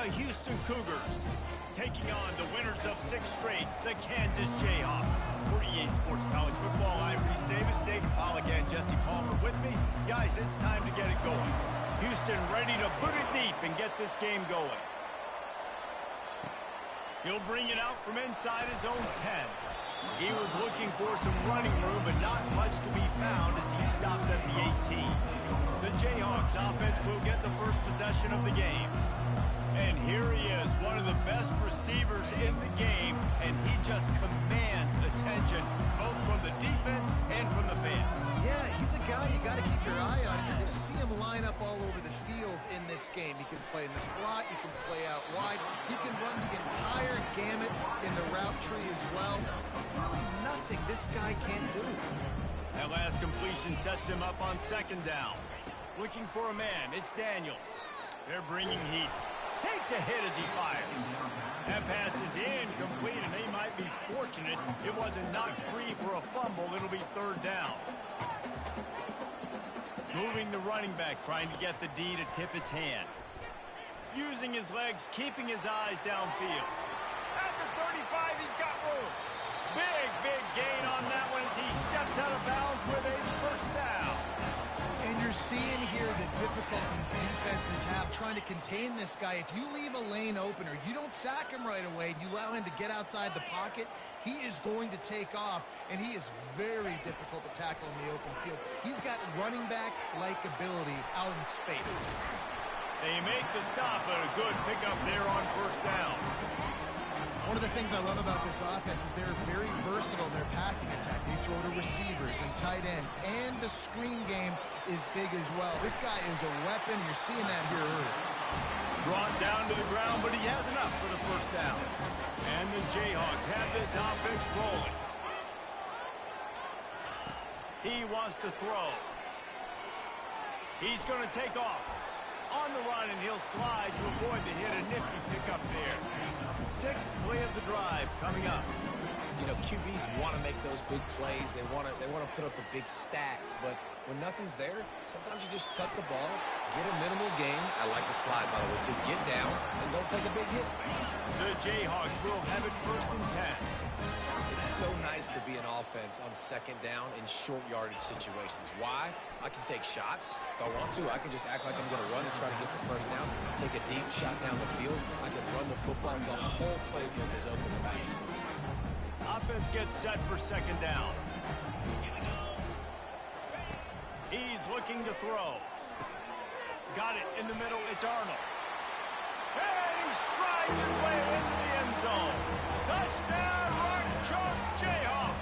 the Houston Cougars taking on the winners of 6 straight, the Kansas Jayhawks. For EA Sports College Football, I'm Reese Davis, David Pollack, and Jesse Palmer with me. Guys, it's time to get it going. Houston ready to put it deep and get this game going. He'll bring it out from inside his own 10. He was looking for some running room, but not much to be found as he stopped at the 18. The Jayhawks offense will get the first possession of the game. And here he is, one of the best receivers in the game, and he just commands attention, both from the defense and from the fans. Yeah, he's a guy you got to keep your eye on. You're going to see him line up all over the field in this game. He can play in the slot. He can play out wide. He can run the entire gamut in the route tree as well. Really nothing this guy can't do. That last completion sets him up on 2nd down. Looking for a man, it's Daniels. They're bringing heat. Takes a hit as he fires. That pass is incomplete, and they might be fortunate it wasn't knocked free for a fumble. It'll be 3rd down. Moving the running back, trying to get the D to tip its hand. Using his legs, keeping his eyes downfield. At the 35, he's got room. Big gain on that one as he steps out of bounds with a 1st down. And you're seeing here the difficulties defenses have trying to contain this guy. If you leave a lane open or you don't sack him right away, you allow him to get outside the pocket, he is going to take off, and he is very difficult to tackle in the open field. He's got running back-like ability out in space. They make the stop, but a good pickup there on 1st down. One of the things I love about this offense is they're very versatile in their passing attack. They throw to receivers and tight ends, and the screen game is big as well. This guy is a weapon. You're seeing that here early. Brought down to the ground, but he has enough for the 1st down. And the Jayhawks have this offense rolling. He wants to throw. He's going to take off. On the run, and he'll slide to avoid the hit. A nifty pickup there. 6th play of the drive coming up. You know, QBs want to make those big plays. They want to put up the big stats. But when nothing's there, sometimes you just tuck the ball, get a minimal gain. I like the slide, by the way, too. Get down and don't take a big hit. The Jayhawks will have it 1st and 10. It's so nice to be an offense on 2nd down in short yardage situations. Why? I can take shots. If I want to, I can just act like I'm going to run and try to get the 1st down, take a deep shot down the field. I can run the football. The whole playbook is open to Matt. Offense gets set for 2nd down. He's looking to throw. Got it in the middle. It's Arnold. And he strides his way into the end zone. Touchdown, Rock Chalk Jayhawk.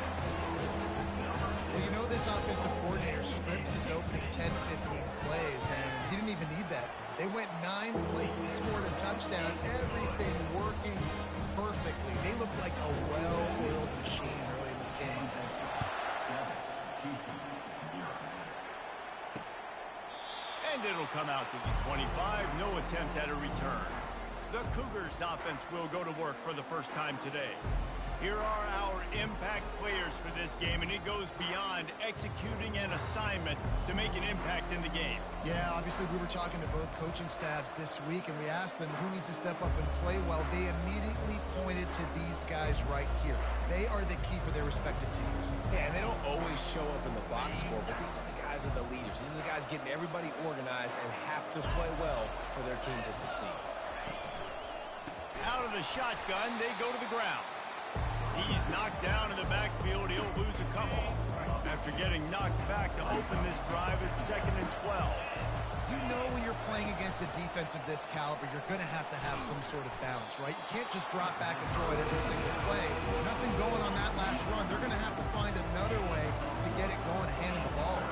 Well, you know this offensive coordinator scripts his opening 10, 15 plays, and he didn't even need that. They went 9 plays and scored a touchdown. Everything working perfectly. They look like a well-oiled machine early in this game offensively. And it'll come out to the 25. No attempt at a return. The Cougars offense will go to work for the first time today. Here are our impact players for this game, and it goes beyond executing an assignment to make an impact in the game. Yeah, obviously we were talking to both coaching staffs this week, and we asked them who needs to step up and play well. They immediately pointed to these guys right here. They are the key for their respective teams. Yeah, and they don't always show up in the box score, but these are the guys that are the leaders. These are the guys getting everybody organized and have to play well for their team to succeed. Out of the shotgun, they go to the ground. He's knocked down in the backfield. He'll lose a couple. After getting knocked back to open this drive, it's 2nd and 12. You know when you're playing against a defense of this caliber, you're going to have some sort of balance, right? You can't just drop back and throw it every single play. Nothing going on that last run. They're going to have to find another way to get it going, handing the ball.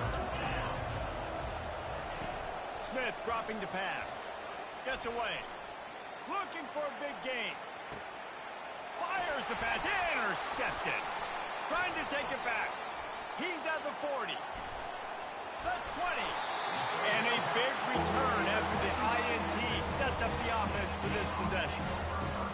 Smith dropping to pass. Gets away. Looking for a big gain. Fires the pass. Intercepted. Trying to take it back. He's at the 40. The 20. And a big return after the INT sets up the offense for this possession.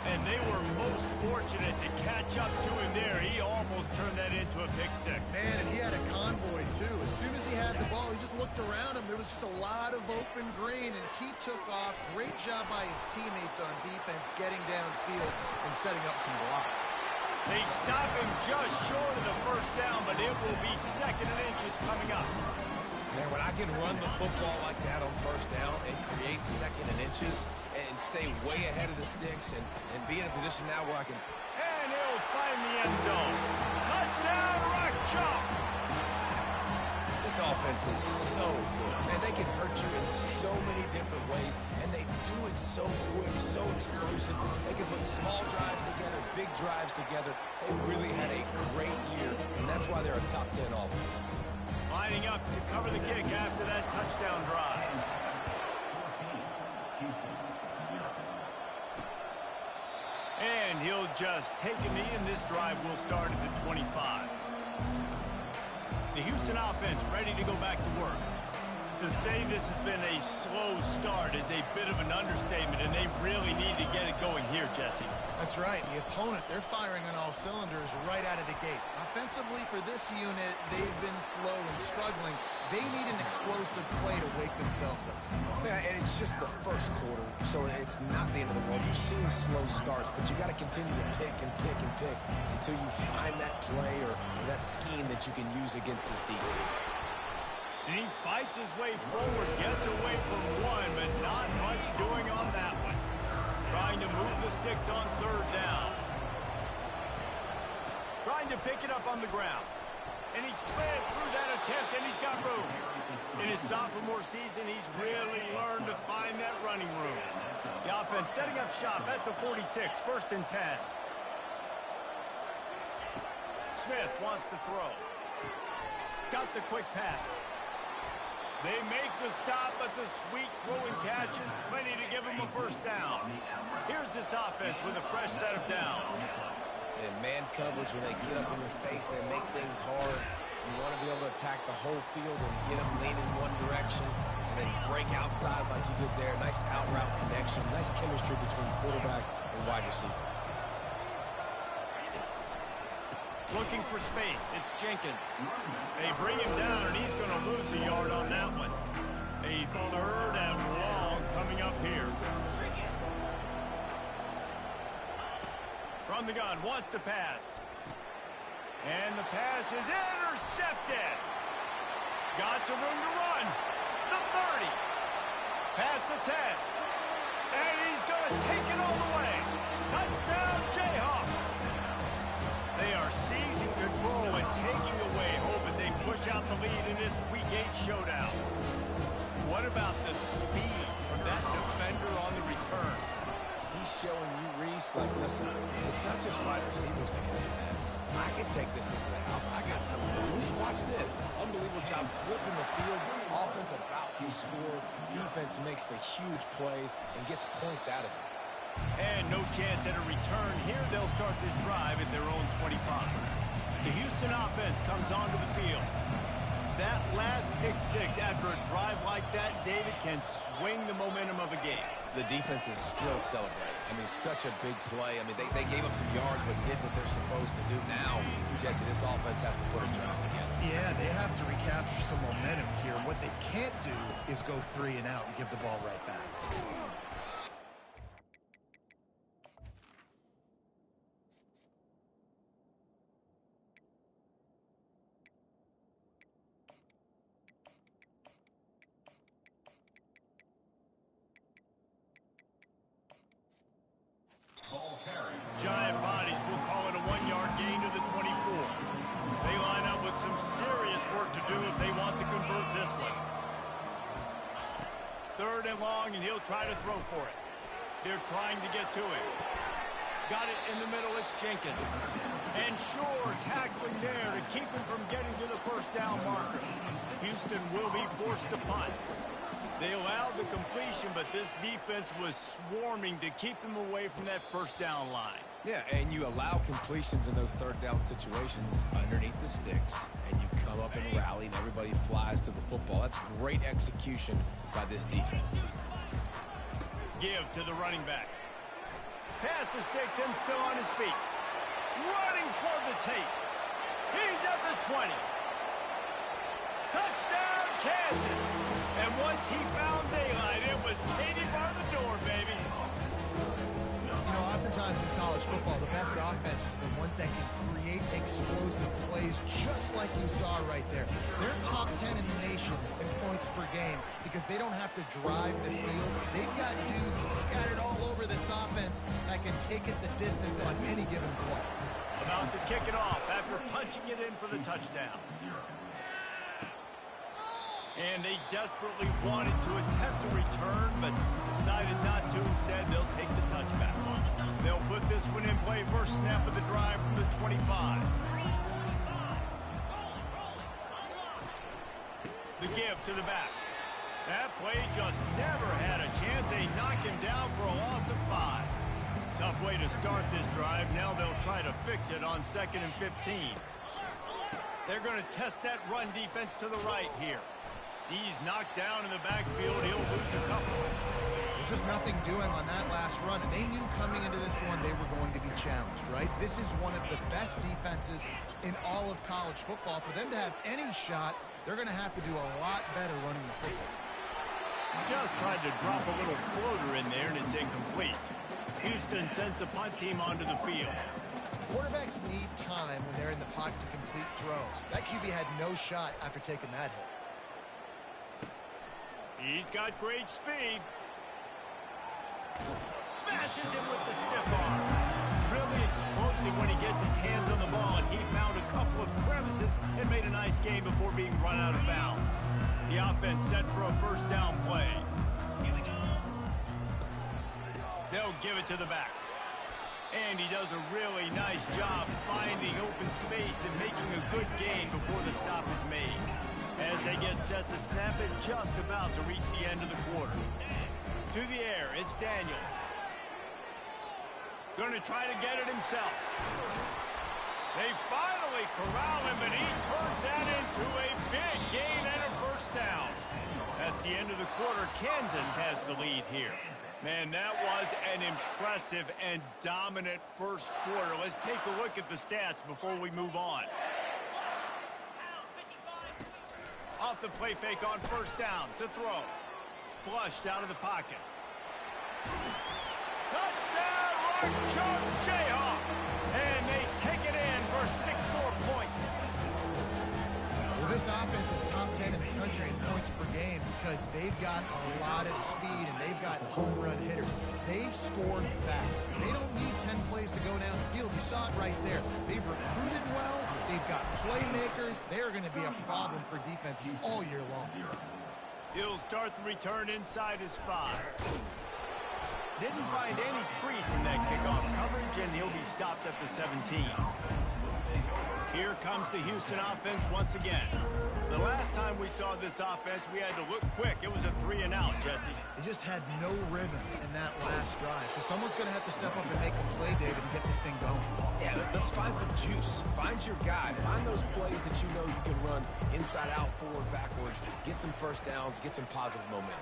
And they were most fortunate to catch up to him there. He almost turned that into a pick six. Man, and he had a convoy, too. As soon as he had the ball, he just looked around him. There was just a lot of open green, and he took off. Great job by his teammates on defense, getting downfield and setting up some blocks. They stop him just short of the first down, but it will be 2nd and inches coming up. Man, when I can run the football like that on first down and create 2nd and inches and stay way ahead of the sticks and be in a position now where I can... And he'll find the end zone. Touchdown, Rock Chalk! This offense is so good. Man, they can hurt you in so many different ways, and they do it so quick, so explosive. They can put small drives together, big drives together. They really had a great year, and that's why they're a top 10 offense. Lining up to cover the kick after that touchdown drive. And he'll just take a knee, and this drive will start at the 25. The Houston offense ready to go back to work. To say this has been a slow start is a bit of an understatement, and they really need to get it going here, Jesse. That's right. The opponent, they're firing on all cylinders right out of the gate. Offensively, for this unit, they've been slow and struggling. They need an explosive play to wake themselves up. Yeah, and it's just the first quarter, so it's not the end of the world. You've seen slow starts, but you got to continue to pick and pick and pick until you find that play or that scheme that you can use against this defense. And he fights his way forward, gets away from one, but not much doing on that one. Trying to move the sticks on 3rd down. Trying to pick it up on the ground. And he slid through that attempt, and he's got room. In his sophomore season, he's really learned to find that running room. The offense setting up shop at the 46, 1st and 10. Smith wants to throw. Got the quick pass. They make the stop, but the sweet throwing catch is plenty to give him a 1st down. Here's this offense with a fresh set of downs. And man coverage, when they get up in your face, they make things hard. You want to be able to attack the whole field and get them leaning one direction and then break outside like you did there. Nice out-route connection, nice chemistry between quarterback and wide receiver. Looking for space. It's Jenkins. They bring him down, and he's going to lose a yard on that one. A 3rd and long coming up here. From the gun, wants to pass. And the pass is intercepted. Got some room to run. The 30. Past the 10. And he's going to take it all the way. Touchdown, Jayhawks. They are seizing control and taking away hope as they push out the lead in this Week 8 showdown. What about the speed from that defender on the return? He's showing you, Reese, like, listen, it's not just wide receivers that can do that. I can take this thing to the house. I got some moves. Watch this. Unbelievable job flipping the field. Offense about to score. Defense makes the huge plays and gets points out of it. And no chance at a return here. They'll start this drive at their own 25. The Houston offense comes onto the field. That last pick six after a drive like that, David, can swing the momentum of a game. The defense is still celebrating. I mean, such a big play. I mean, they gave up some yards but did what they're supposed to do. Now, Jesse, this offense has to put a drive together. Yeah, they have to recapture some momentum here. What they can't do is go 3 and out and give the ball right back. Giant bodies will call it a 1-yard gain to the 24. They line up with some serious work to do if they want to convert this one. 3rd and long, and he'll try to throw for it. They're trying to get to him. Got it in the middle, it's Jenkins. And sure, tackling there to keep him from getting to the 1st down marker. Houston will be forced to punt. They allowed the completion, but this defense was swarming to keep them away from that 1st down line. Yeah, and you allow completions in those 3rd down situations underneath the sticks, and you come up and rally, and everybody flies to the football. That's great execution by this defense. Give to the running back. Past the sticks and still on his feet. Running toward the tape. He's at the 20. Touchdown, Kansas. And once he found daylight, it was Katie bar the door, baby. You know, oftentimes in college football, the best offenses are the ones that can create explosive plays, just like you saw right there. They're top 10 in the nation in points per game because they don't have to drive the field. They've got dudes scattered all over this offense that can take it the distance on any given play. About to kick it off after punching it in for the touchdown. And they desperately wanted to attempt a return, but decided not to. Instead, they'll take the touchback. They'll put this one in play first snap of the drive from the 25. The give to the back. That play just never had a chance. They knock him down for a loss of 5. Tough way to start this drive. Now they'll try to fix it on 2nd and 15. They're going to test that run defense to the right here. He's knocked down in the backfield. He'll lose a couple. Just nothing doing on that last run. And they knew coming into this one they were going to be challenged, right? This is one of the best defenses in all of college football. For them to have any shot, they're going to have to do a lot better running the football. Just tried to drop a little floater in there, and it's incomplete. Houston sends the punt team onto the field. Quarterbacks need time when they're in the pocket to complete throws. That QB had no shot after taking that hit. He's got great speed. Smashes him with the stiff arm. Really explosive when he gets his hands on the ball, and he found a couple of crevices and made a nice game before being run out of bounds. The offense set for a first down play. They'll give it to the back. And he does a really nice job finding open space and making a good gain before the stop is made. As they get set to snap it, just about to reach the end of the quarter. To the air, it's Daniels. Going to try to get it himself. They finally corral him, and he turns that into a big gain and a first down. That's the end of the quarter. Kansas has the lead here. Man, that was an impressive and dominant first quarter. Let's take a look at the stats before we move on. Off the play fake on first down to throw. Flushed out of the pocket. Touchdown, Mark Chunk Jayhawk. And they take it in for 6 more points. Well, this offense is top 10 in the country in points per game because they've got a lot of speed and they've got home run hitters. They score fast. They don't need 10 plays to go down the field. You saw it right there. They've recruited well. They've got playmakers. They're going to be a problem for defenses all year long. He'll start the return inside his 5. Didn't find any crease in that kickoff coverage, and he'll be stopped at the 17. Here comes the Houston offense once again. The last time we saw this offense, we had to look quick. It was a 3-and-out, Jesse. They just had no rhythm in that last drive. So someone's going to have to step up and make a play, David, and get this thing going. Yeah, let's find some juice. Find your guy. Find those plays that you know you can run inside out, forward, backwards. Get some first downs. Get some positive momentum.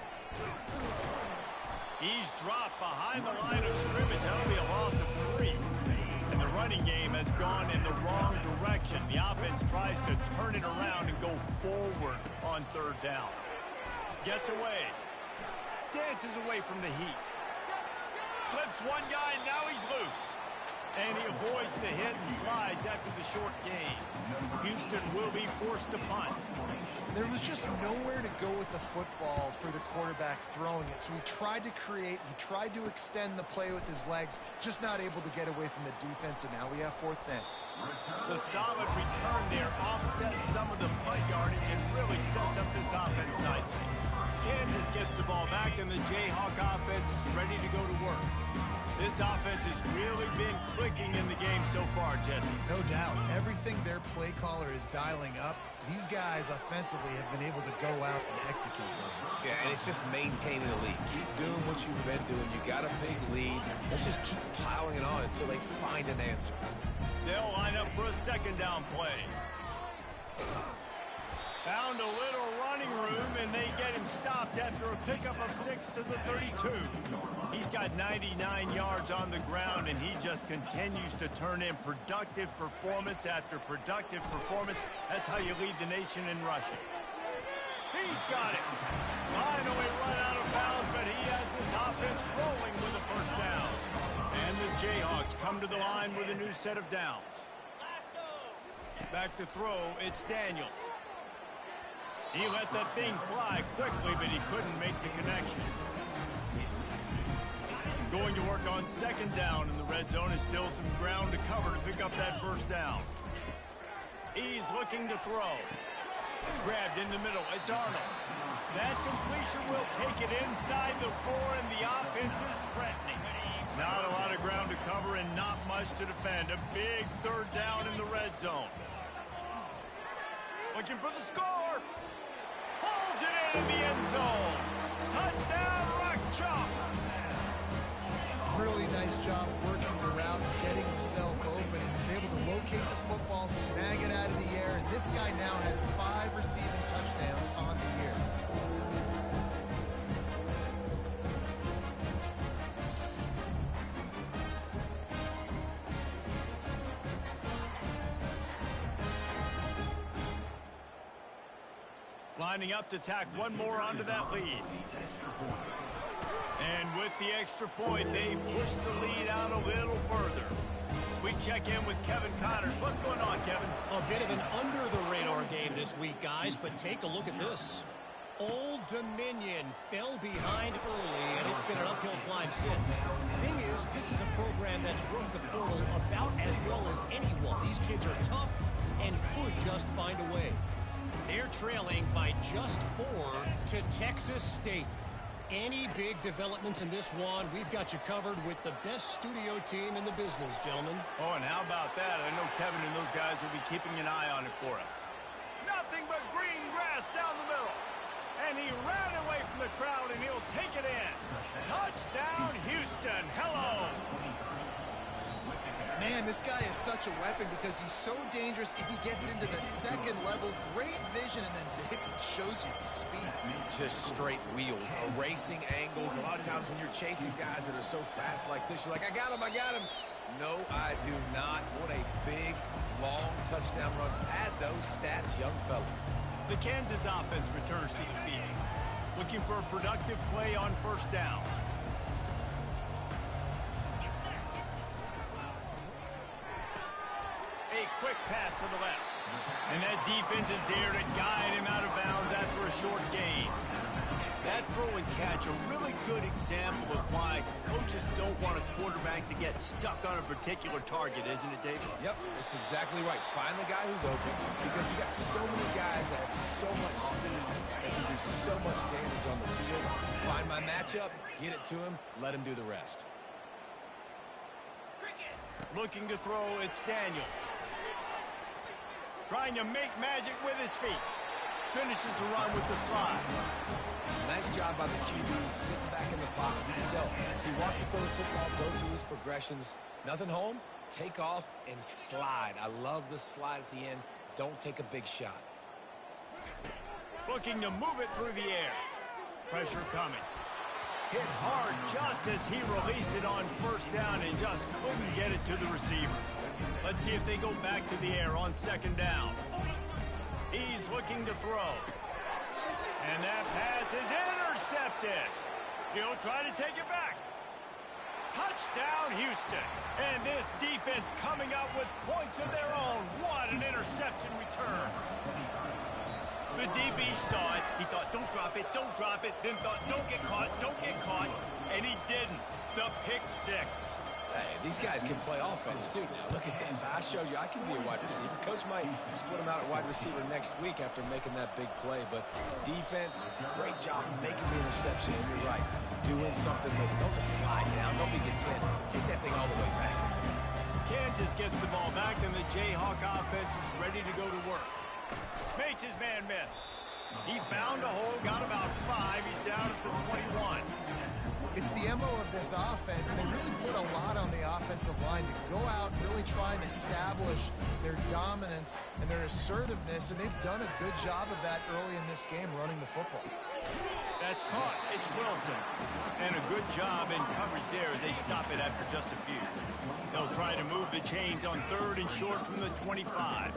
He's dropped behind the line of scrimmage. That'll be a loss of 3. And the running game has gone in the wrong direction. The offense tries to turn it around and go forward on 3rd down. Gets away. Dances away from the heat. Slips one guy, and now he's loose. And he avoids the hit and slides after the short gain. Houston will be forced to punt. There was just nowhere to go with the football for the quarterback throwing it. So he tried to create, he tried to extend the play with his legs, just not able to get away from the defense, and now we have 4th down. The solid return there offsets some of the punt yardage and really sets up this offense nicely. Kansas gets the ball back, and the Jayhawk offense is ready to go to work. This offense has really been clicking in the game so far, Jesse. No doubt. Everything their play caller is dialing up, these guys offensively have been able to go out and execute. Yeah, and it's just maintaining the lead. Keep doing what you've been doing. You got a big lead. Let's just keep piling it on until they find an answer. They'll line up for a 2nd down play. Found a little running room, and they get him stopped after a pickup of 6 to the 32. He's got 99 yards on the ground, and he just continues to turn in productive performance after productive performance. That's how you lead the nation in rushing. He's got it. Finally run out of bounds, but he has this offense rolling with a first down. And the Jayhawks come to the line with a new set of downs. Back to throw, it's Daniels. He let that thing fly quickly, but he couldn't make the connection. Going to work on second down in the red zone is still some ground to cover to pick up that first down. He's looking to throw. Grabbed in the middle. It's Arnold. That completion will take it inside the 4, and the offense is threatening. Not a lot of ground to cover and not much to defend. A big third down in the red zone. Looking for the score. Pulls it in the end zone. Touchdown, Rock Chalk. Really nice job working the route, getting himself open, and was able to locate the football, snag it out of the air, and this guy now has 5 receiving touchdowns on the year. Lining up to tack one more onto that lead. And with the extra point, they push the lead out a little further. We check in with Kevin Connors. What's going on, Kevin? A bit of an under-the-radar game this week, guys, but take a look at this. Old Dominion fell behind early, and it's been an uphill climb since. Thing is, this is a program that's worked the portal about as well as anyone. These kids are tough and could just find a way. They're trailing by just 4 to Texas State. Any big developments in this one, we've got you covered with the best studio team in the business, gentlemen. Oh, and how about that? I know Kevin and those guys will be keeping an eye on it for us. Nothing but green grass down the middle. And he ran away from the crowd, and he'll take it in. Touchdown, Houston. Hello. Man, this guy is such a weapon because he's so dangerous if he gets into the second level. Great vision, and then David shows you the speed. Just straight wheels, erasing angles. A lot of times when you're chasing guys that are so fast like this, you're like, I got him, I got him. No, I do not. What a big, long touchdown run. Add those stats, young fella. The Kansas offense returns to the field, looking for a productive play on first down. A quick pass to the left. And that defense is there to guide him out of bounds after a short gain. That throw and catch, a really good example of why coaches don't want a quarterback to get stuck on a particular target, isn't it, Dave? Yep, that's exactly right. Find the guy who's open because you got so many guys that have so much speed that can do so much damage on the field. Find my matchup, get it to him, let him do the rest. Looking to throw, it's Daniels. Trying to make magic with his feet. Finishes the run with the slide. Nice job by the QB sitting back in the pocket. You can tell he wants to throw the football, go through his progressions. Nothing home, take off and slide. I love the slide at the end. Don't take a big shot. Looking to move it through the air. Pressure coming. Hit hard just as he released it on first down and just couldn't get it to the receiver. Let's see if they go back to the air on second down. He's looking to throw. And that pass is intercepted. He'll try to take it back. Touchdown, Houston. And this defense coming up with points of their own. What an interception return. The DB saw it. He thought, don't drop it, then thought, don't get caught, and he didn't. The pick six. Hey, these guys can play offense, too. Now, look at this. I showed you I can be a wide receiver. Coach might split him out at wide receiver next week after making that big play, but defense, great job making the interception, and you're right, doing something with it. Don't just slide down. Don't be content. Take that thing all the way back. Kansas gets the ball back, and the Jayhawk offense is ready to go to work. Makes his man miss. He found a hole, got about 5. He's down at the 21. It's the MO of this offense, and they really put a lot on the offensive line to go out and really try and establish their dominance and their assertiveness, and they've done a good job of that early in this game running the football. That's caught. It's Wilson. And a good job in coverage there as they stop it after just a few. They'll try to move the chains on 3rd and short from the 25.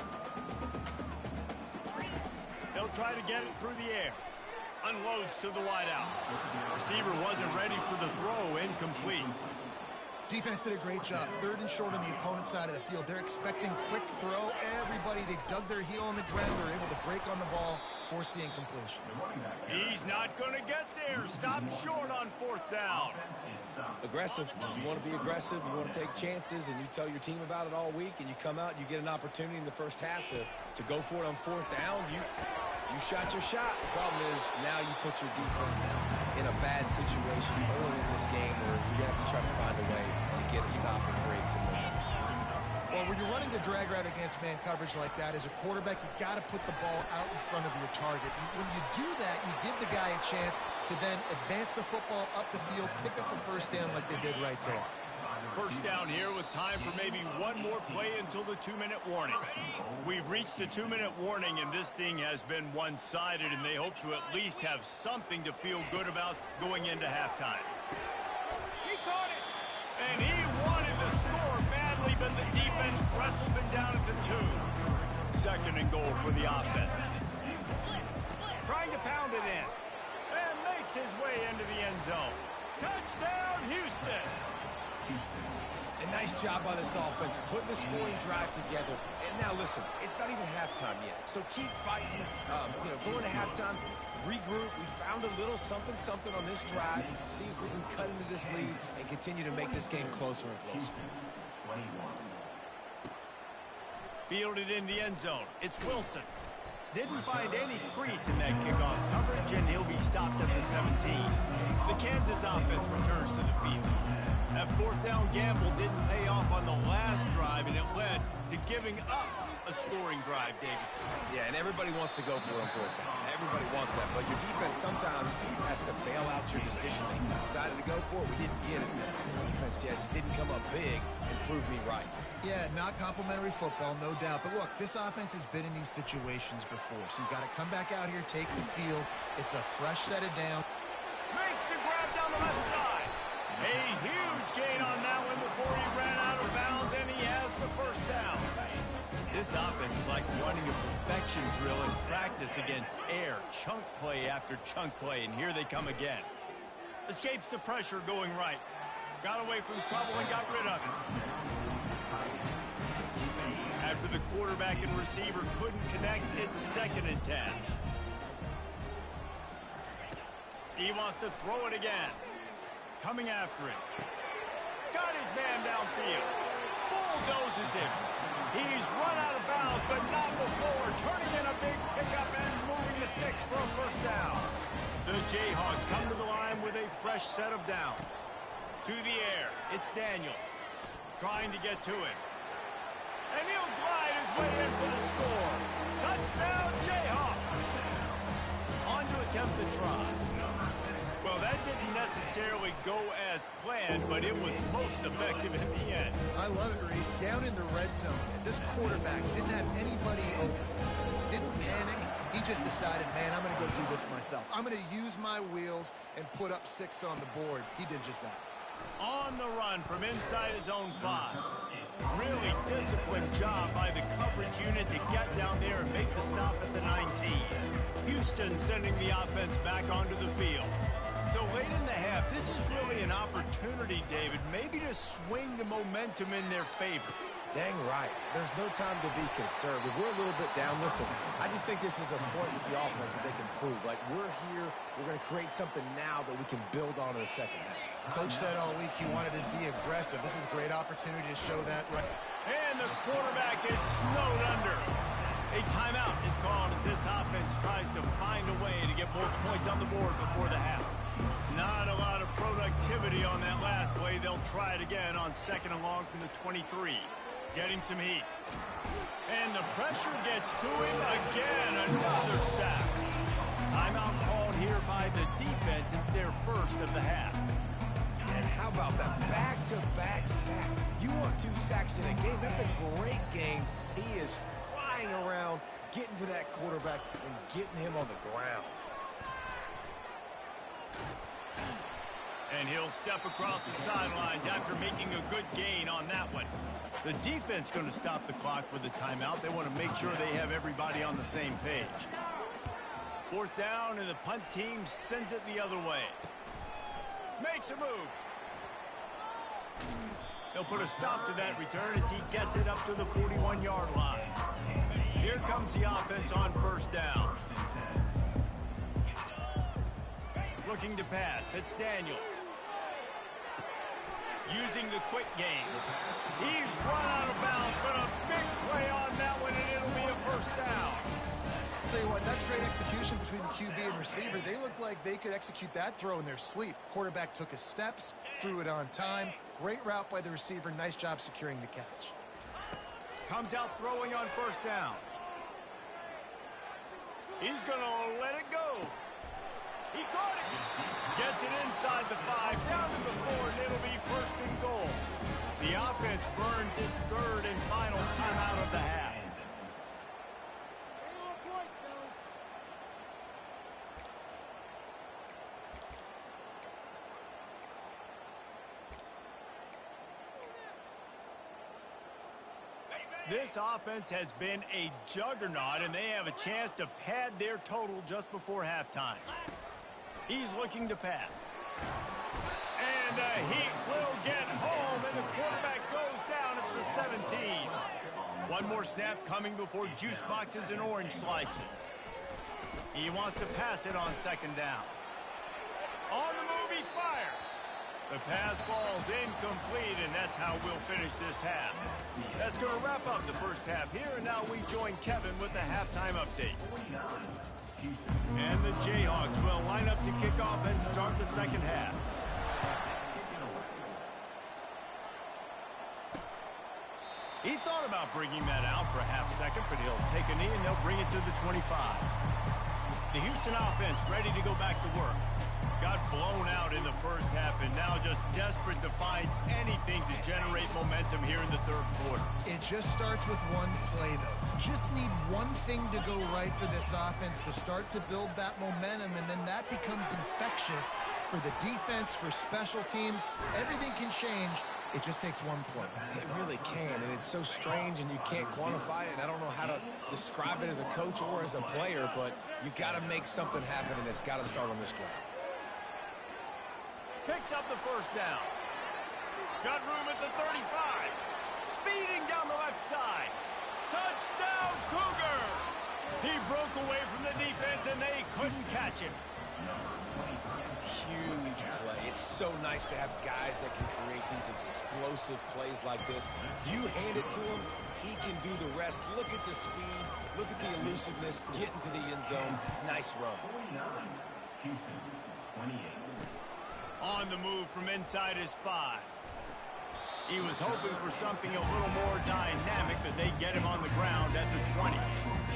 They'll try to get it through the air. Unloads to the wideout. Receiver wasn't ready for the throw. Incomplete. Defense did a great job. 3rd and short on the opponent's side of the field. They're expecting quick throw. Everybody, they dug their heel on the ground. They're able to break on the ball, force the incompletion. He's not going to get there. Stop short on 4th down. Aggressive. You want to be aggressive. You want to take chances, and you tell your team about it all week, and you come out and you get an opportunity in the first half to go for it on 4th down. You shot your shot. The problem is now you put your defense in a bad situation early in this game where you have to try to find a way to get a stop and create some momentum. Well, when you're running the drag route against man coverage like that, as a quarterback, you've got to put the ball out in front of your target. And when you do that, you give the guy a chance to then advance the football up the field, pick up a first down like they did right there. First down here with time for maybe one more play until the 2-minute warning. We've reached the 2-minute warning, and this thing has been one-sided, and they hope to at least have something to feel good about going into halftime. He caught it! And he wanted to score badly, but the defense wrestles him down at the 2. 2nd and goal for the offense. Trying to pound it in. And makes his way into the end zone. Touchdown, Houston! A nice job by this offense, putting the scoring drive together. And now listen, it's not even halftime yet, so keep fighting. Going to halftime, regroup. We found a little something on this drive. See if we can cut into this lead and continue to make this game closer and closer. Fielded in the end zone. It's Wilson. Didn't find any crease in that kickoff coverage, and he'll be stopped at the 17. The Kansas offense returns to the field. That 4th down gamble didn't pay off on the last drive, and it led to giving up a scoring drive, David. Yeah, and everybody wants to go for it on 4th down. Everybody wants that, but your defense sometimes has to bail out your decision making. Decided to go for it, we didn't get it. The defense, Jesse, didn't come up big and prove me right. Yeah, not complimentary football, no doubt. But look, this offense has been in these situations before, so you've got to come back out here, take the field. It's a fresh set of down. Makes the grab down the left side. A huge gain on that one before he ran out of bounds, and he has the first down. This offense is like running a perfection drill in practice against air. Chunk play after chunk play, and here they come again. Escapes the pressure going right. Got away from trouble and got rid of it. After the quarterback and receiver couldn't connect, it's 2nd and 10. He wants to throw it again. Coming after it. Got his man downfield. Bulldozes him. He's run out of bounds, but not before turning in a big pickup and moving the sticks for a first down. The Jayhawks come to the line with a fresh set of downs. To the air, it's Daniels. Trying to get to him. And he'll glide his way in for the score. Touchdown, Jayhawks. On to attempt the try. Well, that didn't necessarily go as planned, but it was most effective in the end. I love it, Reese. Down in the red zone, this quarterback didn't have anybody open. Didn't panic. He just decided, man, I'm going to go do this myself. I'm going to use my wheels and put up 6 on the board. He did just that. On the run from inside his own 5. Really disciplined job by the coverage unit to get down there and make the stop at the 19. Houston sending the offense back onto the field. So late in the half, this is really an opportunity, David, maybe to swing the momentum in their favor. Dang right. There's no time to be conservative. We're a little bit down. Listen, I just think this is a point with the offense that they can prove. Like, we're here, we're going to create something now that we can build on in the second half. Coach said all week he wanted to be aggressive. This is a great opportunity to show that right. And the quarterback is snowed under. A timeout is called as this offense tries to find a way to get more points on the board before the half. Not a lot of productivity on that last play. They'll try it again on 2nd and long from the 23. Getting some heat. And the pressure gets to him again. Another sack. Timeout called here by the defense. It's their first of the half. And how about that back-to-back sack? You want 2 sacks in a game? That's a great game. He is flying around, getting to that quarterback and getting him on the ground. And he'll step across the sidelines after making a good gain on that one. The defense going to stop the clock with a timeout. They want to make sure they have everybody on the same page. 4th down, and the punt team sends it the other way. Makes a move. They'll put a stop to that return as he gets it up to the 41-yard line. Here comes the offense on 1st down. Looking to pass. It's Daniels. Using the quick game. He's run out of bounds, but a big play on that one, and it'll be a 1st down. I'll tell you what, that's great execution between the QB and receiver. They look like they could execute that throw in their sleep. Quarterback took his steps, threw it on time. Great route by the receiver. Nice job securing the catch. Comes out throwing on 1st down. He's going to let it go. He caught it. Gets it inside the 5, down to the 4, and it'll be 1st and goal. The offense burns his 3rd and final timeout of the half. This offense has been a juggernaut, and they have a chance to pad their total just before halftime. He's looking to pass. And the Heat will get home, and the quarterback goes down at the 17. One more snap coming before juice boxes and orange slices. He wants to pass it on 2nd down. On the move, he fires. The pass falls incomplete, and that's how we'll finish this half. That's going to wrap up the 1st half here, and now we join Kevin with the halftime update. And the Jayhawks will line up to kick off and start the 2nd half. He thought about bringing that out for a half-second, but he'll take a knee and they'll bring it to the 25. The Houston offense ready to go back to work. Got blown out in the 1st half and now just desperate to find anything to generate momentum here in the 3rd quarter. It just starts with one play, though. Just need one thing to go right for this offense to start to build that momentum, and then that becomes infectious for the defense, for special teams. Everything can change. It just takes one play. It really can, and it's so strange, and you can't quantify it. And I don't know how to describe it as a coach or as a player, but you got to make something happen, and it's got to start on this drive. Picks up the 1st down. Got room at the 35. Speeding down the left side. Touchdown, Cougar! He broke away from the defense, and they couldn't catch him. Huge play. It's so nice to have guys that can create these explosive plays like this. You hand it to him, he can do the rest. Look at the speed. Look at the elusiveness. Get into the end zone. Nice run. Houston, 28. On the move from inside his 5. He was hoping for something a little more dynamic, but they get him on the ground at the 20.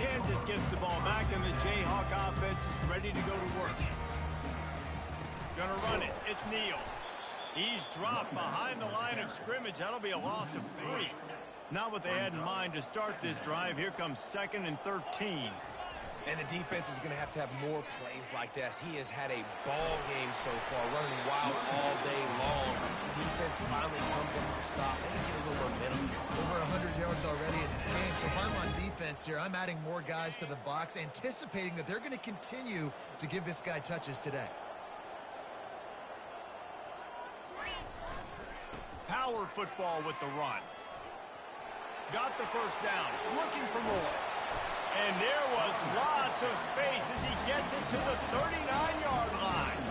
Kansas gets the ball back, and the Jayhawk offense is ready to go to work. Gonna run it. It's Neal. He's dropped behind the line of scrimmage. That'll be a loss of 3. Not what they had in mind to start this drive. Here comes 2nd and 13. And the defense is going to have more plays like this. He has had a ball game so far, running wild all day long. Defense finally comes in with the stop. They get a little momentum. Over 100 yards already in this game. So if I'm on defense here, I'm adding more guys to the box, anticipating that they're going to continue to give this guy touches today. Power football with the run. Got the 1st down. Looking for more. And there was lots of space as he gets it to the 39-yard line.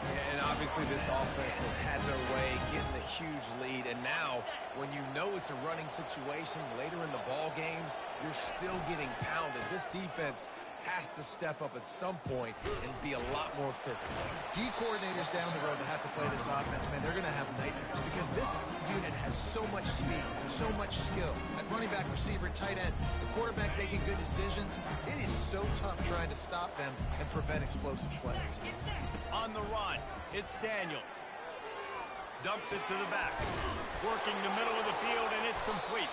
Yeah, and obviously this offense has had their way, getting the huge lead. And now, when you know it's a running situation later in the ball games, you're still getting pounded. This defense has to step up at some point and be a lot more physical. D coordinators down the road that have to play this offense, man, they're going to have nightmares because this unit has so so much speed and so much skill. At running back, receiver, tight end, the quarterback making good decisions, it is so tough trying to stop them and prevent explosive plays. On the run, it's Daniels. Dumps it to the back. Working the middle of the field, and it's complete.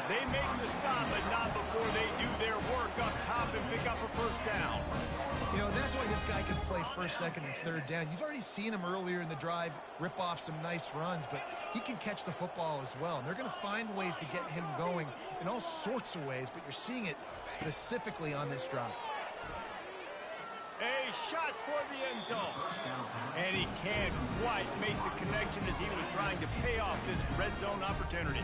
They make the stop, but not before they do their work up top and pick up a first down. You know, that's why this guy can play first, second, and third down. You've already seen him earlier in the drive rip off some nice runs, but he can catch the football as well. And they're going to find ways to get him going in all sorts of ways, but you're seeing it specifically on this drive. A shot toward the end zone. And he can't quite make the connection as he was trying to pay off this red zone opportunity.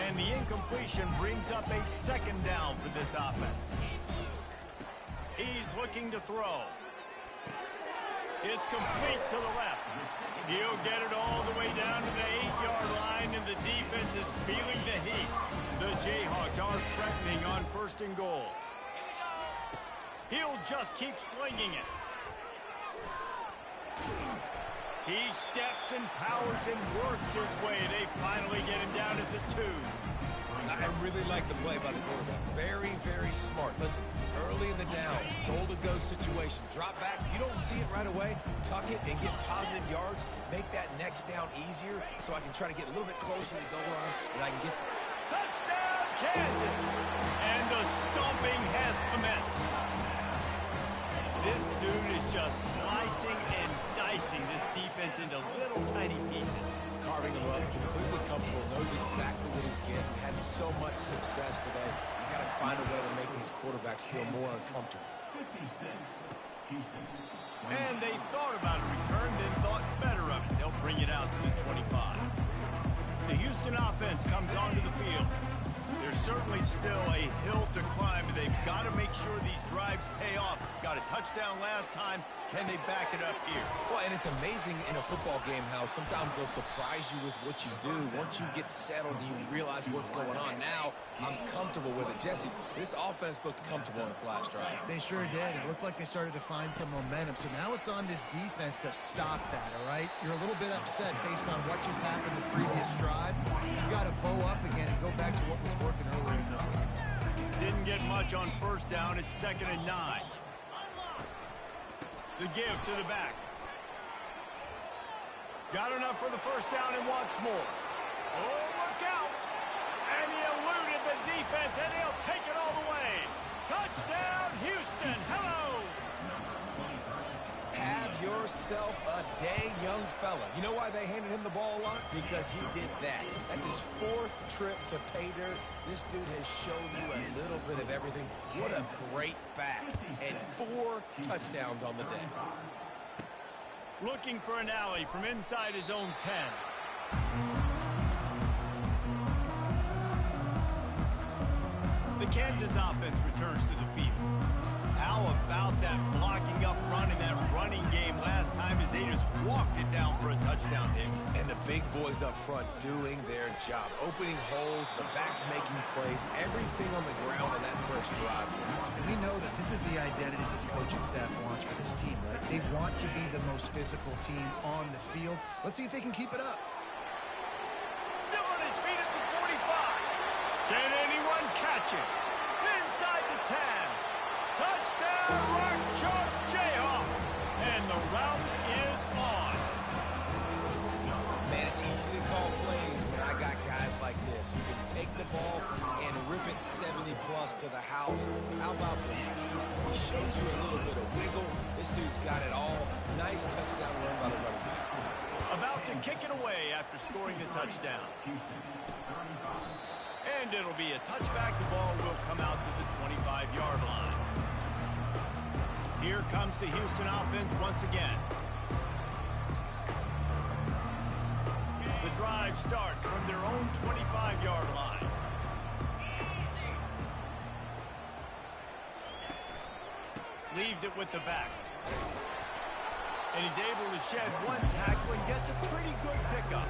And the incompletion brings up a second down for this offense. He's looking to throw. It's complete to the left. He'll get it all the way down to the 8-yard line, and the defense is feeling the heat. The Jayhawks are threatening on first and goal. He'll just keep slinging it. He steps and powers and works his way. They finally get him down at the 2. I really like the play by the quarterback. Very, very smart. Listen, early in the downs, goal-to-go situation. Drop back. You don't see it right away. Tuck it and get positive yards. Make that next down easier so I can try to get a little bit closer to the goal line and I can get... Touchdown, Kansas! And the stomping has commenced. This dude is just slicing and dicing this defense into little tiny pieces. Carving him up, completely comfortable, knows exactly what he's getting. Had so much success today. You got to find a way to make these quarterbacks feel more uncomfortable. 56, Houston. And they thought about a return, then thought better of it. They'll bring it out to the 25. The Houston offense comes onto the field. There's certainly still a hill to climb, but they've got to make sure these drives pay off. Got a touchdown last time. Can they back it up here? Well, and it's amazing in a football game how sometimes they'll surprise you with what you do. Once you get settled and you realize what's going on, now I'm comfortable with it. Jesse, this offense looked comfortable in its last drive. They sure did. It looked like they started to find some momentum. So now it's on this defense to stop that, all right? You're a little bit upset based on what just happened the previous drive. You've got to bow up again and go back to what was working earlier in this game. Didn't get much on first down. It's 2nd and 9. The give to the back. Got enough for the first down and wants more. Oh, look out! And he eluded the defense, and he'll take it all the way. Touchdown, Houston. Hello! Have yourself a day, young fella. You know why they handed him the ball a lot? Because he did that. That's his 4th trip to pay dirt. This dude has shown you a little bit of everything. What a great back. And 4 touchdowns on the day. Looking for an alley from inside his own 10. The Kansas offense returns to the field. How about that blocking up front in that running game last time as they just walked it down for a touchdown hit? And the big boys up front doing their job. Opening holes, the backs making plays, everything on the ground on that first drive. And we know that this is the identity this coaching staff wants for this team, right? They want to be the most physical team on the field. Let's see if they can keep it up. Still on his feet at the 45. Can anyone catch it? Inside the 10. Touchdown, Rock Chalk Jayhawk. And the route is on. Man, it's easy to call plays when I got guys like this. You can take the ball and rip it 70-plus to the house. How about the speed? He showed you a little bit of wiggle. This dude's got it all. Nice touchdown run by the running back. About to kick it away after scoring the touchdown. And it'll be a touchback. The ball will come out to the 25-yard line. Here comes the Houston offense once again. The drive starts from their own 25-yard line. Leaves it with the back. And he's able to shed one tackle and gets a pretty good pickup.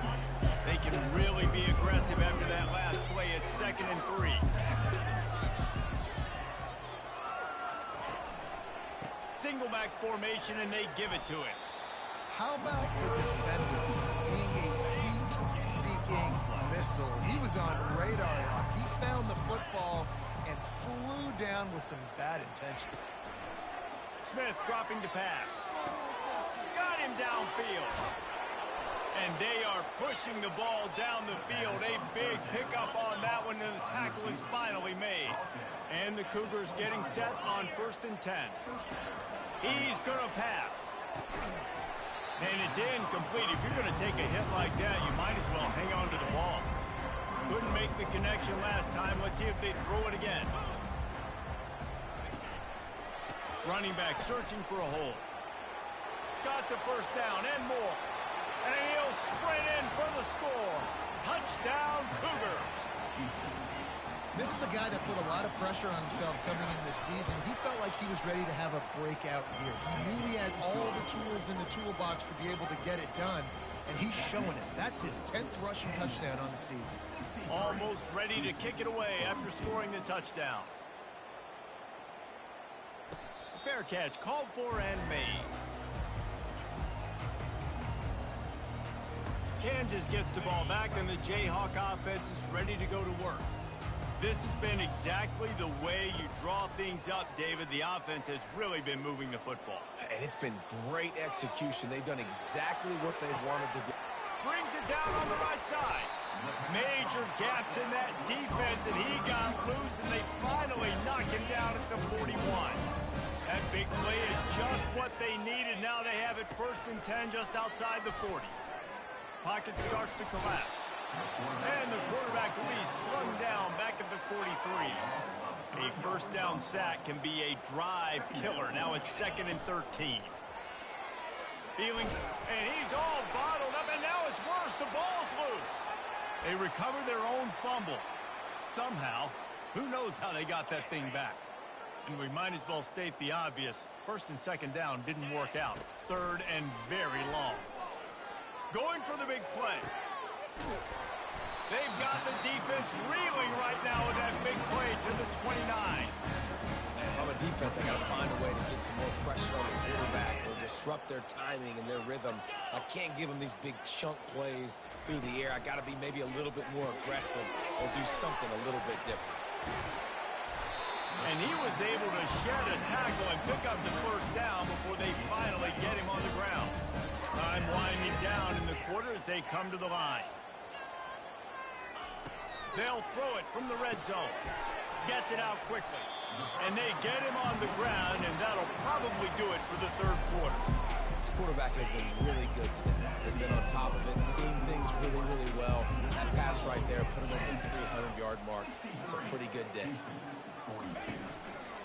They can really be aggressive after that last play. It's 2nd and 3. Single back formation, and they give it to him. How about the defender being a heat-seeking was on radar lock. He found the football and flew down with some bad intentions. Smith dropping to pass. Got him downfield. And they are pushing the ball down the field. A big pickup on that one, and the tackle is finally made. And the Cougars getting set on 1st and 10. He's going to pass. And it's incomplete. If you're going to take a hit like that, you might as well hang on to the ball. Couldn't make the connection last time. Let's see if they throw it again. Running back searching for a hole. Got the first down and more. And he'll sprint in for the score. Touchdown, Cougars. This is a guy that put a lot of pressure on himself coming in this season. He felt like he was ready to have a breakout year. He knew he had all the tools in the toolbox to be able to get it done, and he's showing it. That's his 10th rushing touchdown on the season. Almost ready to kick it away after scoring the touchdown. Fair catch called for and made. Kansas gets the ball back, and the Jayhawk offense is ready to go to work. This has been exactly the way you draw things up, David. The offense has really been moving the football. And it's been great execution. They've done exactly what they've wanted to do. Brings it down on the right side. Major gaps in that defense, and he got loose, and they finally knock him down at the 41. That big play is just what they needed. Now they have it 1st and 10 just outside the 40. Pocket starts to collapse. And the quarterback Lee slung down back at the 43. A 1st down sack can be a drive killer. Now it's 2nd and 13. Feeling, and he's all bottled up, and now it's worse. The ball's loose. They recover their own fumble. Somehow, who knows how they got that thing back. And we might as well state the obvious. 1st and 2nd down didn't work out. 3rd and very long. Going for the big play. They've got the defense reeling right now with that big play to the 29. If I'm a defense, I got to find a way to get some more pressure on the quarterback or disrupt their timing and their rhythm. I can't give them these big chunk plays through the air. I got to be maybe a little bit more aggressive or do something a little bit different. And he was able to shed a tackle and pick up the 1st down before they finally get him on the ground. Time winding down in the quarter as they come to the line. They'll throw it from the red zone. Gets it out quickly. And they get him on the ground, and that'll probably do it for the 3rd quarter. This quarterback has been really good today. Has been on top of it, seen things really, really well. That pass right there put him over the 300-yard mark. It's a pretty good day.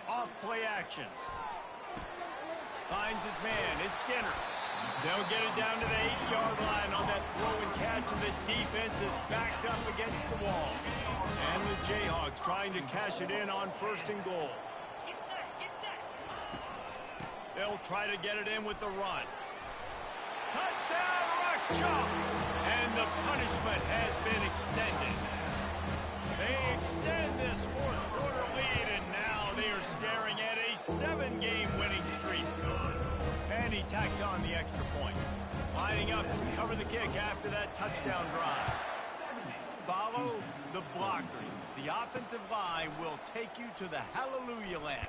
Off play action. Finds his man. It's Skinner. They'll get it down to the 8-yard line on that throw and catch, and the defense is backed up against the wall. And the Jayhawks trying to cash it in on 1st and goal. They'll try to get it in with the run. Touchdown, Ruckchuck! And the punishment has been extended. They extend this 4th quarter lead, and now they are staring at a 7-game winning streak. And he tacks on the extra point. Lining up to cover the kick after that touchdown drive. Follow the blockers. The offensive line will take you to the hallelujah land.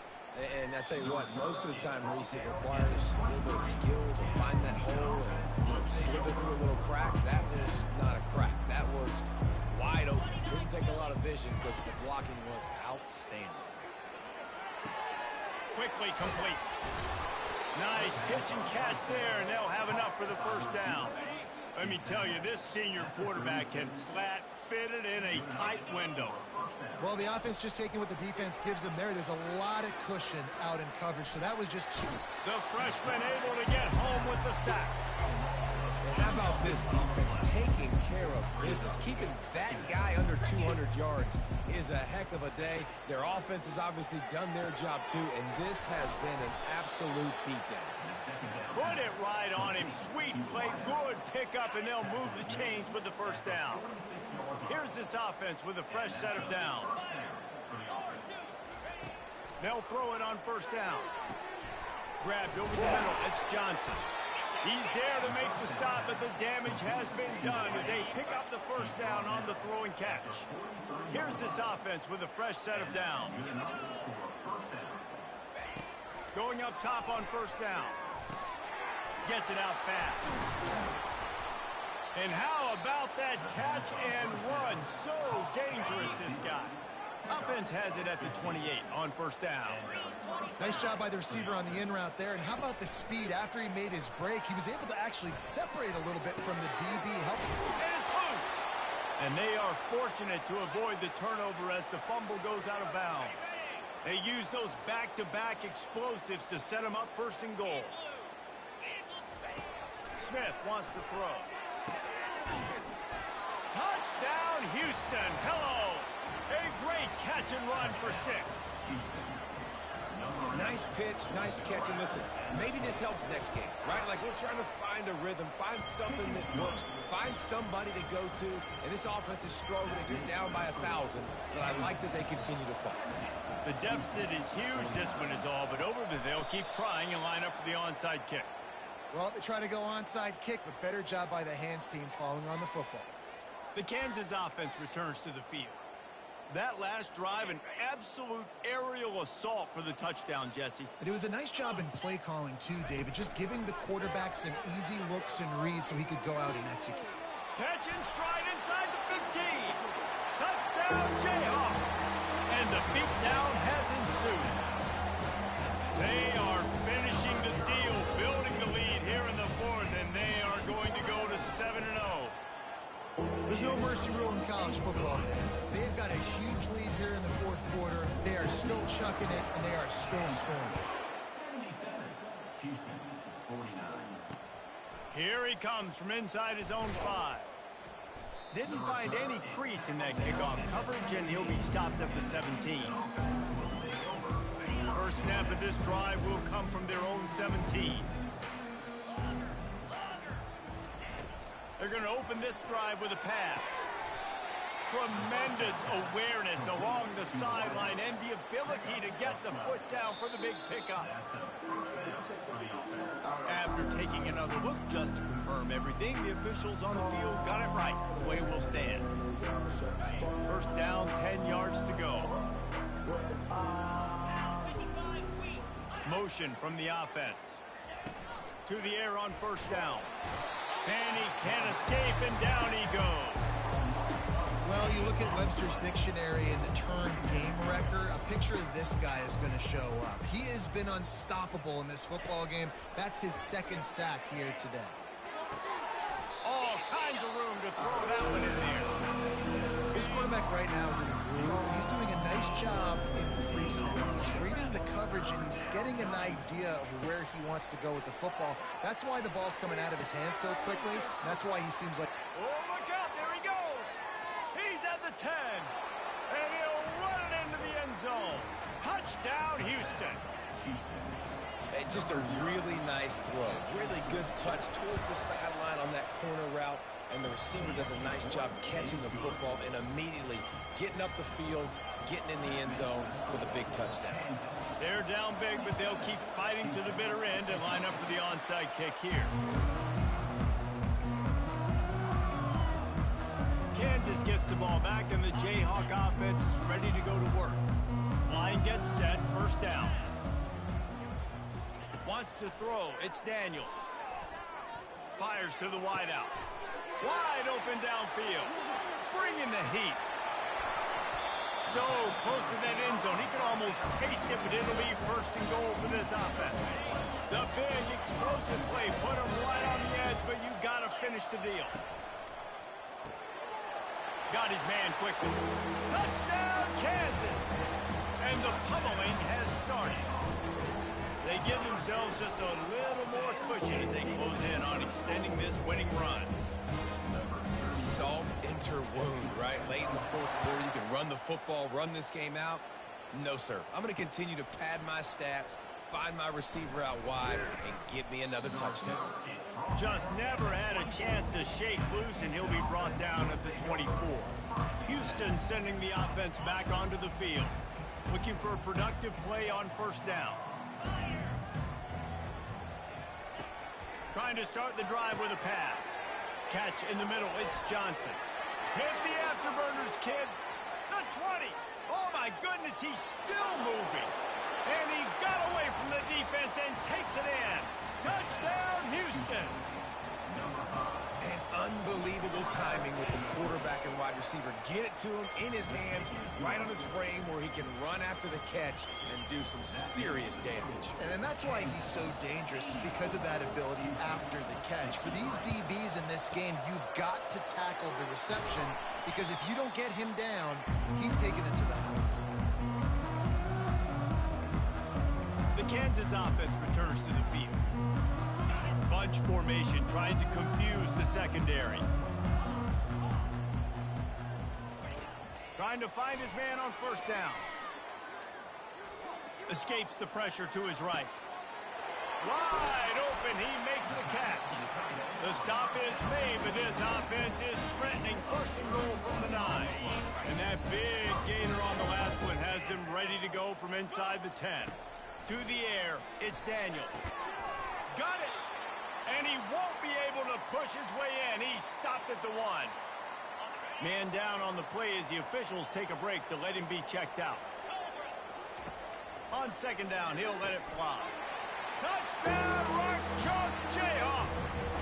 And I tell you what, most of the time, Reese, it requires a little bit of skill to find that hole and slither through a little crack. That was not a crack. That was wide open. Couldn't take a lot of vision because the blocking was outstanding. Quickly complete. Nice pitch and catch there, and they'll have enough for the 1st down. Let me tell you, this senior quarterback can flat fit it in a tight window. Well, the offense just taking what the defense gives them there. There's a lot of cushion out in coverage, so that was just cheap. The freshman able to get home with the sack. And how about this defense taking care of business? Keeping that guy under 200 yards is a heck of a day. Their offense has obviously done their job too, and this has been an absolute beatdown. Put it right on him. Sweet play, good pickup, and they'll move the chains with the 1st down. Here's this offense with a fresh set of downs. They'll throw it on 1st down. Grabbed over the middle. It's Johnson. He's there to make the stop, but the damage has been done as they pick up the 1st first down on the throwing catch. Here's this offense with a fresh set of downs. Going up top on first down. Gets it out fast. And how about that catch and run? So dangerous, this guy. Offense has it at the 28 on first down. Nice job by the receiver on the in route there. And how about the speed after he made his break? He was able to actually separate a little bit from the DB. And it's loose. And they are fortunate to avoid the turnover as the fumble goes out of bounds. They use those back-to-back explosives to set them up first and goal. Smith wants to throw. Touchdown, Houston. Hello. A great catch and run for 6. Nice pitch, nice catch, and listen, maybe this helps next game, right? Like, we're trying to find a rhythm, find something that works, find somebody to go to, and this offense is struggling. You're down by 1,000, but I like that they continue to fight. The deficit is huge. This one is all but over, but they'll keep trying and line up for the onside kick. Well, they try to go onside kick, but better job by the hands team following on the football. The Kansas offense returns to the field. That last drive, an absolute aerial assault for the touchdown, Jesse. But it was a nice job in play calling, too, David, just giving the quarterback some easy looks and reads so he could go out and execute. Catch and stride inside the 15. Touchdown, Jayhawks. And the beatdown has ensued. They are finishing the deal, building the lead here in the fourth, and they are going to go to 7-0. There's no mercy rule in college football. They've got a huge lead here in the fourth quarter. They are still chucking it, and they are still scoring. 77, Houston, 49. Here he comes from inside his own 5. Didn't find any crease in that kickoff coverage, and he'll be stopped at the 17. First snap of this drive will come from their own 17. They're going to open this drive with a pass. Tremendous awareness along the sideline and the ability to get the foot down for the big pickup. After taking another look just to confirm everything, the officials on the field got it right. The way will stand. First down, 10 yards to go. Motion from the offense. To the air on first down. And he can't escape, and down he goes. Well, you look at Webster's dictionary and the term game wrecker, a picture of this guy is going to show up. He has been unstoppable in this football game. That's his second sack here today. All kinds of room to throw that one in there. His quarterback right now is in a groove, and he's doing a nice job in pre-snap. He's reading the coverage, and he's getting an idea of where he wants to go with the football. That's why the ball's coming out of his hands so quickly. That's why he seems like... Oh, look out. There he goes. He's at the 10. And he'll run it into the end zone. Touchdown, Houston. Hey, just a really nice throw. Really good touch towards the sideline on that corner route. And the receiver does a nice job catching the football and immediately getting up the field, getting in the end zone for the big touchdown. They're down big, but they'll keep fighting to the bitter end and line up for the onside kick here. Kansas gets the ball back, and the Jayhawk offense is ready to go to work. Line gets set, first down. Wants to throw, it's Daniels. Fires to the wideout. Wide open downfield. Bringing the heat. So close to that end zone. He can almost taste it, but it'll be first and goal for this offense. The big explosive play put him right on the edge, but you got to finish the deal. Got his man quickly. Touchdown, Kansas. And the pummeling has started. They give themselves just a little more cushion as they close in on extending this winning run. Salt into wound, right? Late in the fourth quarter, you can run the football, run this game out. No, sir. I'm going to continue to pad my stats, find my receiver out wide, and get me another touchdown. Just never had a chance to shake loose, and he'll be brought down at the 24. Houston sending the offense back onto the field. Looking for a productive play on first down. Trying to start the drive with a pass. Catch in the middle, it's Johnson. Hit the afterburners, kid. The 20. Oh, my goodness, he's still moving. And he got away from the defense and takes it in. Touchdown, Houston. And unbelievable timing with the quarterback and wide receiver. Get it to him in his hands, right on his frame where he can run after the catch and do some serious damage. And that's why he's so dangerous, because of that ability after the catch. For these DBs in this game, you've got to tackle the reception, because if you don't get him down, he's taking it to the house. The Kansas offense returns to the field. Bunch formation trying to confuse the secondary. Trying to find his man on first down. Escapes the pressure to his right. Wide open, he makes the catch. The stop is made, but this offense is threatening first and goal from the 9. And that big gainer on the last one has them ready to go from inside the 10. To the air, it's Daniels. Got it! And he won't be able to push his way in. He stopped at the 1. Man down on the play as the officials take a break to let him be checked out. On second down, he'll let it fly. Touchdown, Rock Chalk Jayhawk!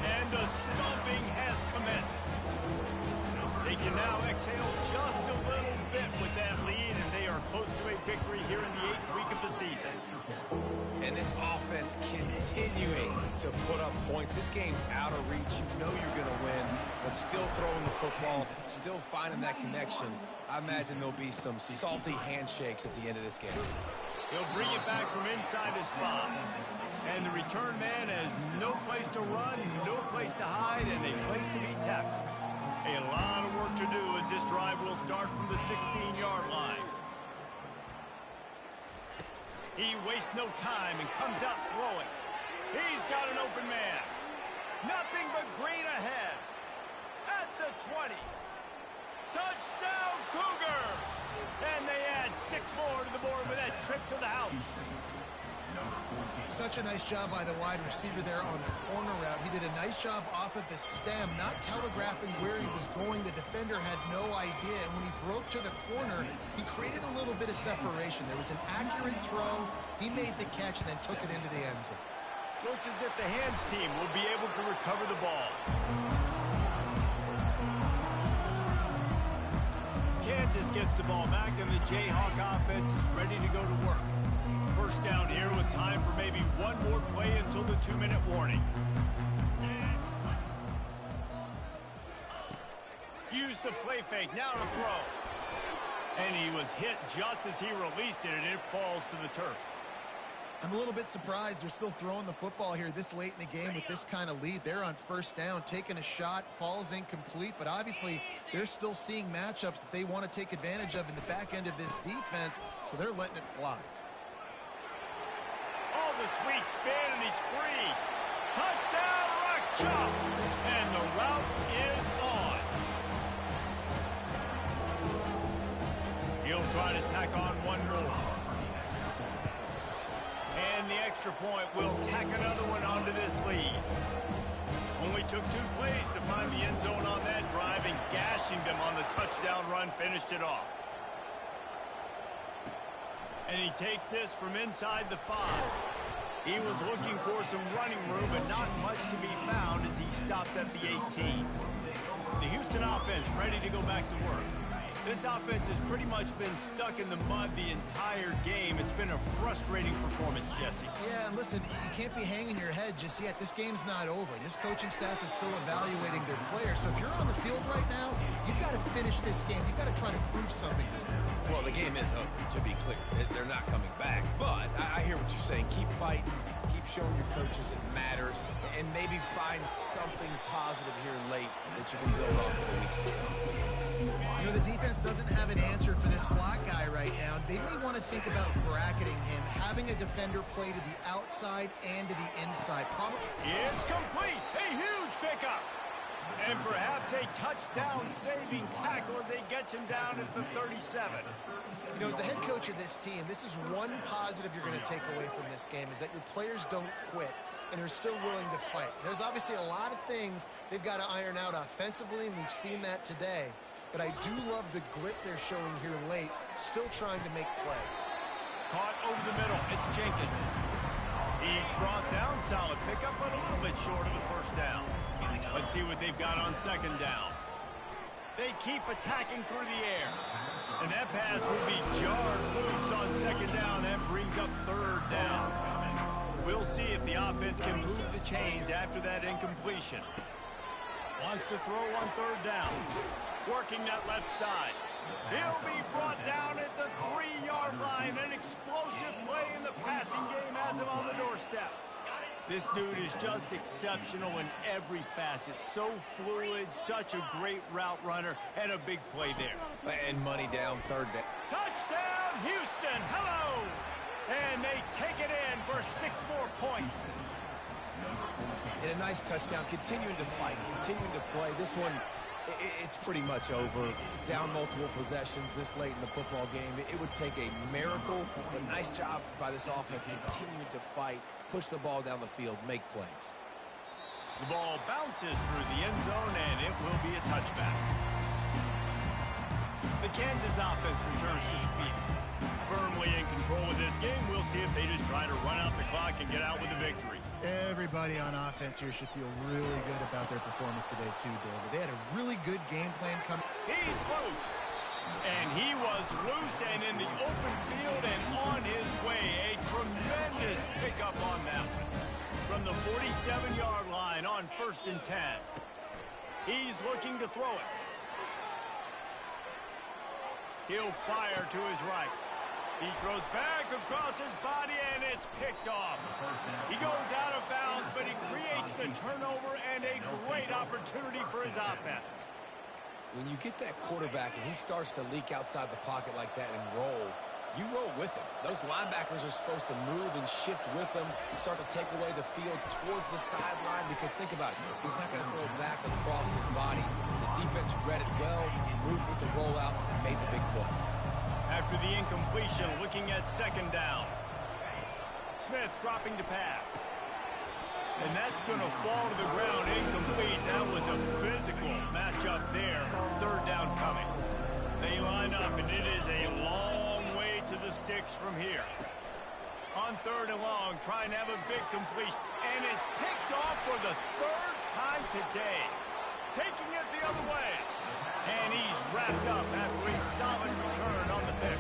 And the stomping has commenced. They can now exhale just a little bit with that lead, and they are close to a victory here in the 8th week of the season. And this offense continuing to put up points. This game's out of reach. You know you're going to win, but still throwing the football, still finding that connection. I imagine there'll be some salty handshakes at the end of this game. He'll bring it back from inside his spot. And the return man has no place to run, no place to hide, and a place to be tackled. A lot of work to do as this drive will start from the 16-yard line. He wastes no time and comes out throwing. He's got an open man. Nothing but green ahead. At the 20. Touchdown, Cougars! And they add 6 more to the board with that trip to the house. Such a nice job by the wide receiver there on the corner route. He did a nice job off of the stem, not telegraphing where he was going. The defender had no idea, and when he broke to the corner, he created a little bit of separation. There was an accurate throw. He made the catch and then took it into the end zone. Looks as if the hands team will be able to recover the ball. Kansas gets the ball back, and the Jayhawk offense is ready to go to work. First down here with time for maybe one more play until the 2-minute warning. Use the play fake, now to throw. And he was hit just as he released it, and it falls to the turf. I'm a little bit surprised they're still throwing the football here this late in the game with this kind of lead. They're on first down, taking a shot, falls incomplete, but obviously they're still seeing matchups that they want to take advantage of in the back end of this defense, so they're letting it fly. Oh, the sweet spin, and he's free. Touchdown, Rock Chalk! And the route is on. He'll try to tack on one more. And the extra point will tack another one onto this lead. Only took 2 plays to find the end zone on that drive, and gashing them on the touchdown run finished it off. And he takes this from inside the 5. He was looking for some running room, but not much to be found as he stopped at the 18. The Houston offense ready to go back to work. This offense has pretty much been stuck in the mud the entire game. It's been a frustrating performance, Jesse. Yeah, and listen, you can't be hanging your head just yet. This game's not over. This coaching staff is still evaluating their players. So if you're on the field right now, you've got to finish this game. You've got to try to prove something to them. Well, the game is over, to be clear. They're not coming back. But I hear what you're saying. Keep fighting. Keep showing your coaches it matters. And maybe find something positive here late that you can build on for the weeks to come. You know, the defense doesn't have an answer for this slot guy right now. They may want to think about bracketing him, having a defender play to the outside and to the inside. Probably. It's complete. A huge pickup. And perhaps a touchdown-saving tackle as they get him down at the 37. You know, as the head coach of this team, this is one positive you're going to take away from this game, is that your players don't quit and are still willing to fight. There's obviously a lot of things they've got to iron out offensively, and we've seen that today. but I do love the grit they're showing here late, still trying to make plays. Caught over the middle. It's Jenkins. He's brought down. Solid pickup, but a little bit short of the first down. Let's see what they've got on second down. They keep attacking through the air. And that pass will be jarred loose on second down. That brings up third down. We'll see if the offense can move the chains after that incompletion. Wants to throw on third down. Working that left side. He'll be brought down at the 3-yard line. An explosive play in the passing game has him on the doorstep. This dude is just exceptional in every facet. So fluid, such a great route runner, and a big play there. And money down, third down. Touchdown, Houston. Hello. And they take it in for 6 more points. And a nice touchdown, continuing to fight, continuing to play. This one, it's pretty much over. Down multiple possessions this late in the football game. It would take a miracle, but nice job by this offense continuing to fight, push the ball down the field, make plays. The ball bounces through the end zone, and it will be a touchback. The Kansas offense returns to the field. Firmly in control of this game. We'll see if they just try to run out the clock and get out with a victory. Everybody on offense here should feel really good about their performance today too, David. They had a really good game plan coming. He's loose. And he was loose and in the open field and on his way. A tremendous pickup on that one. From the 47-yard line on 1st and 10. He's looking to throw it. He'll fire to his right. He throws back across his body, and it's picked off. He goes out of bounds, but he creates the turnover and a great opportunity for his offense. When you get that quarterback and he starts to leak outside the pocket like that and roll, you roll with him. Those linebackers are supposed to move and shift with him, start to take away the field towards the sideline, because think about it, he's not going to throw it back across his body. The defense read it well, moved with the rollout, made the big play. After the incompletion, looking at second down. Smith dropping to pass. And that's going to fall to the ground incomplete. That was a physical matchup there. Third down coming. They line up, and it is a long way to the sticks from here. On third and long, trying to have a big completion. And it's picked off for the 3rd time today. Taking it the other way. And he's wrapped up after a solid return on the pick.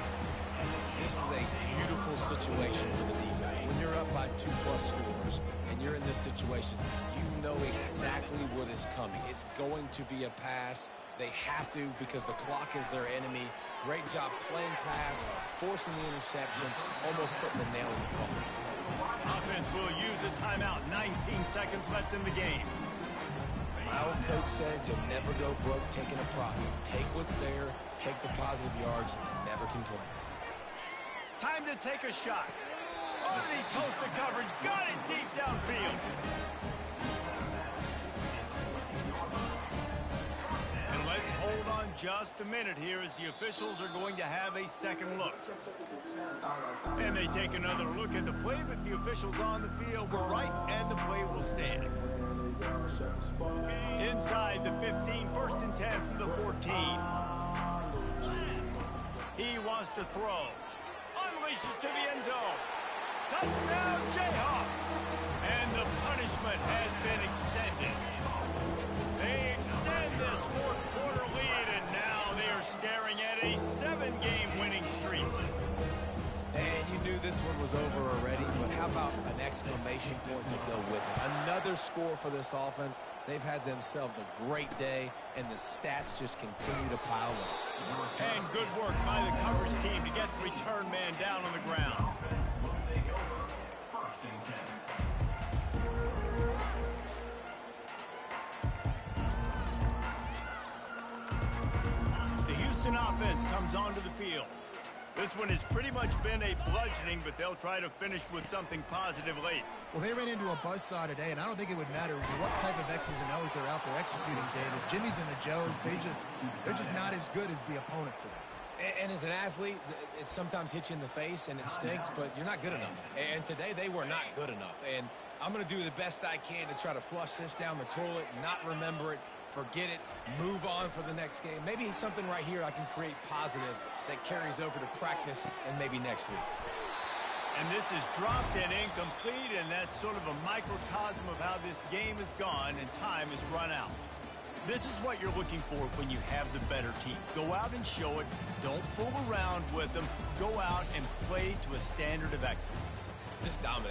This is a beautiful situation for the defense. When you're up by 2+ scores and you're in this situation, you know exactly what is coming. It's going to be a pass. They have to, because the clock is their enemy. Great job playing pass, forcing the interception, almost putting the nail in the coffin. Offense will use a timeout. 19 seconds left in the game. My old coach said you'll never go broke taking a profit. Take what's there, take the positive yards, never complain. Time to take a shot. Underneath toast the coverage, got it deep downfield. And let's hold on just a minute here as the officials are going to have a second look. And they take another look at the play, but the officials on the field were right, and the play will stand. Inside the 15, 1st and 10 from the 14. He wants to throw. Unleashes to the end zone. Touchdown, Jayhawks. And the punishment has been extended. They extend this 4th quarter lead, and now they are staring at a 7-game winning streak. And you knew this one was over already, but how about an exclamation point to go with it? Another score for this offense. They've had themselves a great day, and the stats just continue to pile up. And good work by the coverage team to get the return man down on the ground. The Houston offense comes onto the field. This one has pretty much been a bludgeoning, but they'll try to finish with something positive late. Well, they ran into a buzzsaw today, and I don't think it would matter what type of X's and O's they're out there executing, David. Jimmy's and the Joes, they're just not as good as the opponent today. And as an athlete, it sometimes hits you in the face and it stinks, but you're not good enough. And today they were not good enough. And I'm going to do the best I can to try to flush this down the toilet, not remember it, forget it, move on for the next game. Maybe something right here I can create positive that carries over to practice and maybe next week. And this is dropped and incomplete, and that's sort of a microcosm of how this game has gone, and time has run out. This is what you're looking for when you have the better team. Go out and show it. Don't fool around with them. Go out and play to a standard of excellence. Just dominate.